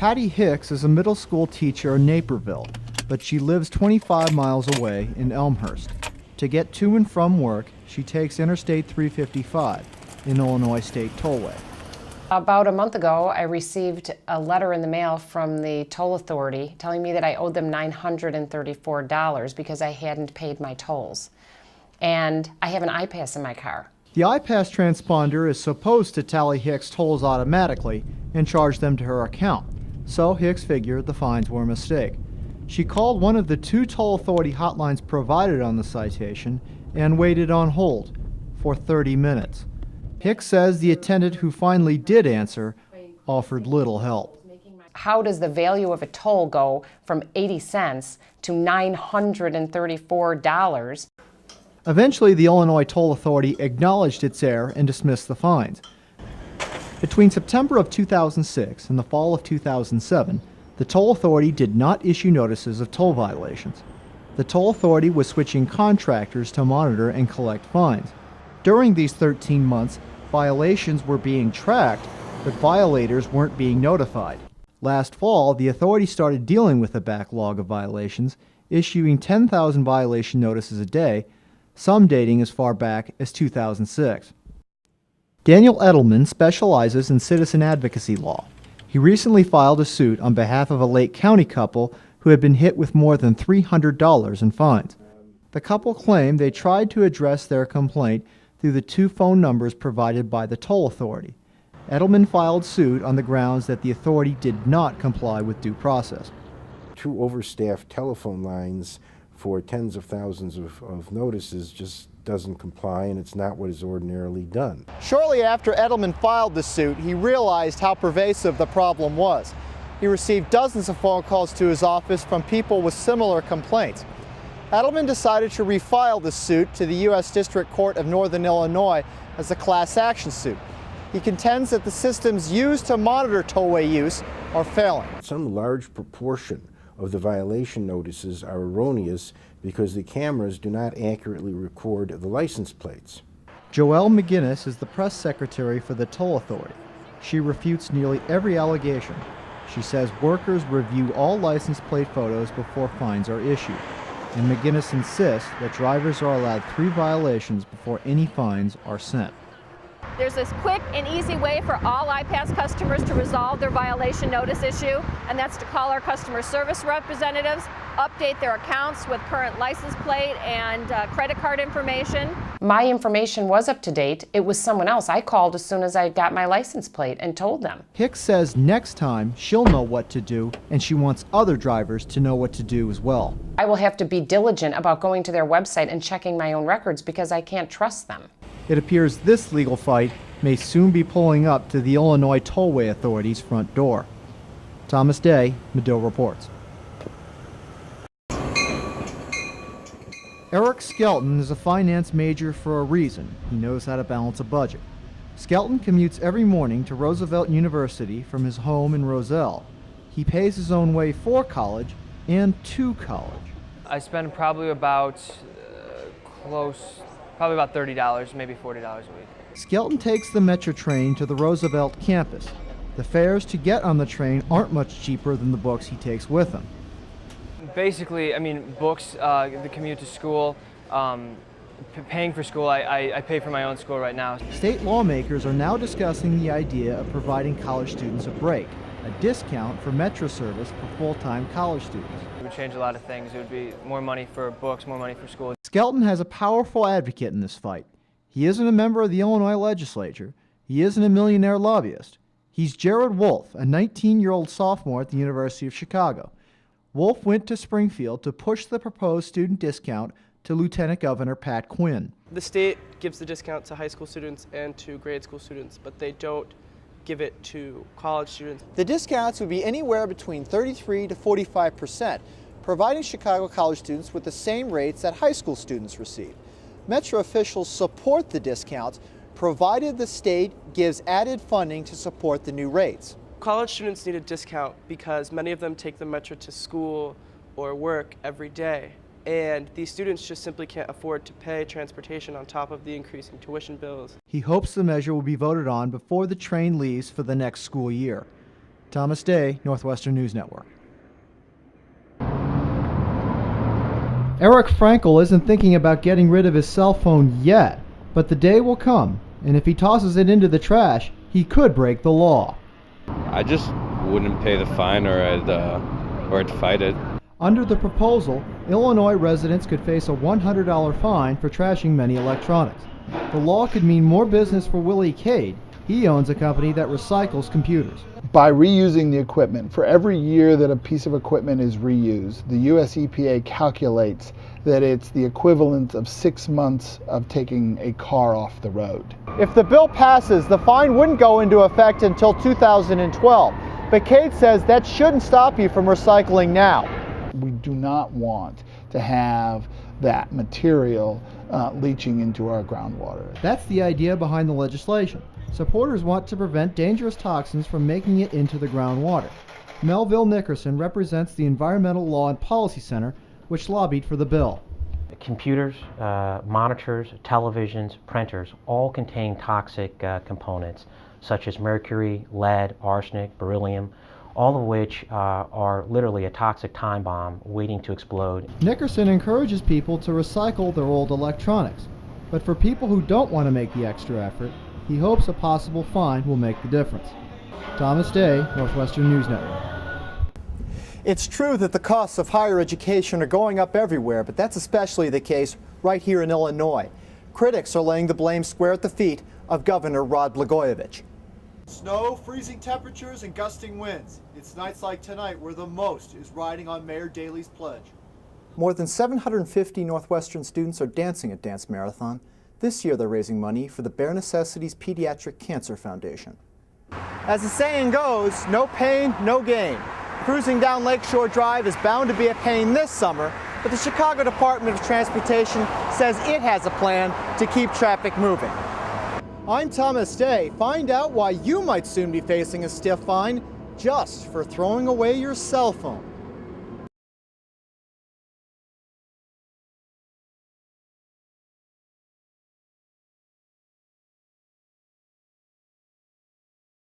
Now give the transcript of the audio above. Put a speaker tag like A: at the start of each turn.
A: Patty Hicks is a middle school teacher in Naperville, but she lives 25 miles away in Elmhurst. To get to and from work, she takes Interstate 355 in Illinois State Tollway.
B: About a month ago, I received a letter in the mail from the toll authority telling me that I owed them $934 because I hadn't paid my tolls. And I have an iPass in my car.
A: The iPass transponder is supposed to tally Hicks' tolls automatically and charge them to her account, so Hicks figured the fines were a mistake. She called one of the 2 toll authority hotlines provided on the citation and waited on hold for 30 minutes. Hicks says the attendant who finally did answer offered little help.
B: How does the value of a toll go from 80 cents to $934?
A: Eventually, the Illinois Toll Authority acknowledged its error and dismissed the fines. Between September of 2006 and the fall of 2007, the Toll Authority did not issue notices of toll violations. The Toll Authority was switching contractors to monitor and collect fines. During these 13 months, violations were being tracked, but violators weren't being notified. Last fall, the authority started dealing with a backlog of violations, issuing 10,000 violation notices a day, some dating as far back as 2006. Daniel Edelman specializes in citizen advocacy law. He recently filed a suit on behalf of a Lake County couple who had been hit with more than $300 in fines. The couple claimed they tried to address their complaint through the 2 phone numbers provided by the toll authority. Edelman filed suit on the grounds that the authority did not comply with due process.
C: 2 overstaffed telephone lines for tens of thousands of notices just doesn't comply, and it's not what is ordinarily done.
A: Shortly after Edelman filed the suit, he realized how pervasive the problem was. He received dozens of phone calls to his office from people with similar complaints. Edelman decided to refile the suit to the U.S. District Court of Northern Illinois as a class action suit. He contends that the systems used to monitor tollway use are failing.
C: Some large proportion of the violation notices are erroneous because the cameras do not accurately record the license plates.
A: Joelle McGinnis is the press secretary for the toll authority. She refutes nearly every allegation. She says workers review all license plate photos before fines are issued. And McGinnis insists that drivers are allowed 3 violations before any fines are sent.
D: There's this quick and easy way for all iPass customers to resolve their violation notice issue, and that's to call our customer service representatives, update their accounts with current license plate and credit card information.
B: My information was up to date. It was someone else. I called as soon as I got my license plate and told them.
A: Hicks says next time she'll know what to do, and she wants other drivers to know what to do as well.
B: I will have to be diligent about going to their website and checking my own records because I can't trust them.
A: It appears this legal fight may soon be pulling up to the Illinois Tollway Authority's front door. Thomas Day, Medill reports. Eric Skelton is a finance major for a reason. He knows how to balance a budget. Skelton commutes every morning to Roosevelt University from his home in Roselle. He pays his own way for college and to college.
E: I spend probably about $30, maybe $40 a week.
A: Skelton takes the Metro train to the Roosevelt campus. The fares to get on the train aren't much cheaper than the books he takes with him.
E: Basically, I mean, books, the commute to school, paying for school. I pay for my own school right now.
A: State lawmakers are now discussing the idea of providing college students a break, a discount for Metro service for full-time college students.
E: It would change a lot of things. It would be more money for books, more money for school.
A: Skelton has a powerful advocate in this fight. He isn't a member of the Illinois legislature. He isn't a millionaire lobbyist. He's Jared Wolf, a 19-year-old sophomore at the University of Chicago. Wolf went to Springfield to push the proposed student discount to Lieutenant Governor Pat Quinn.
F: The state gives the discount to high school students and to grade school students, but they don't give it to college students.
A: The discounts would be anywhere between 33 to 45%, providing Chicago college students with the same rates that high school students receive. Metro officials support the discounts, provided the state gives added funding to support the new rates.
F: College students need a discount because many of them take the Metro to school or work every day, and these students just simply can't afford to pay transportation on top of the increasing tuition bills.
A: He hopes the measure will be voted on before the train leaves for the next school year. Thomas Day, Northwestern News Network. Eric Frankel isn't thinking about getting rid of his cell phone yet, but the day will come, and if he tosses it into the trash, he could break the law.
G: I just wouldn't pay the fine, or I'd fight it.
A: Under the proposal, Illinois residents could face a $100 fine for trashing many electronics. The law could mean more business for Willie Cade. He owns a company that recycles computers.
H: By reusing the equipment, for every year that a piece of equipment is reused, the US EPA calculates that it's the equivalent of 6 months of taking a car off the road.
A: If the bill passes, the fine wouldn't go into effect until 2012. But Cade says that shouldn't stop you from recycling now.
H: We do not want to have that material leaching into our groundwater.
A: That's the idea behind the legislation. Supporters want to prevent dangerous toxins from making it into the groundwater. Melville Nickerson represents the Environmental Law and Policy Center, which lobbied for the bill.
I: Computers, monitors, televisions, printers all contain toxic components such as mercury, lead, arsenic, beryllium, all of which are literally a toxic time bomb waiting to explode.
A: Nickerson encourages people to recycle their old electronics, but for people who don't want to make the extra effort, he hopes a possible fine will make the difference. Thomas Day, Northwestern News Network.
J: It's true that the costs of higher education are going up everywhere, but that's especially the case right here in Illinois. Critics are laying the blame square at the feet of Governor Rod Blagojevich.
K: Snow, freezing temperatures, and gusting winds. It's nights like tonight where the most is riding on Mayor Daley's pledge.
J: More than 750 Northwestern students are dancing at Dance Marathon. This year they're raising money for the Bare Necessities Pediatric Cancer Foundation. As the saying goes, no pain, no gain. Cruising down Lakeshore Drive is bound to be a pain this summer, but the Chicago Department of Transportation says it has a plan to keep traffic moving. I'm Thomas Day. Find out why you might soon be facing a stiff fine just for throwing away your cell phone.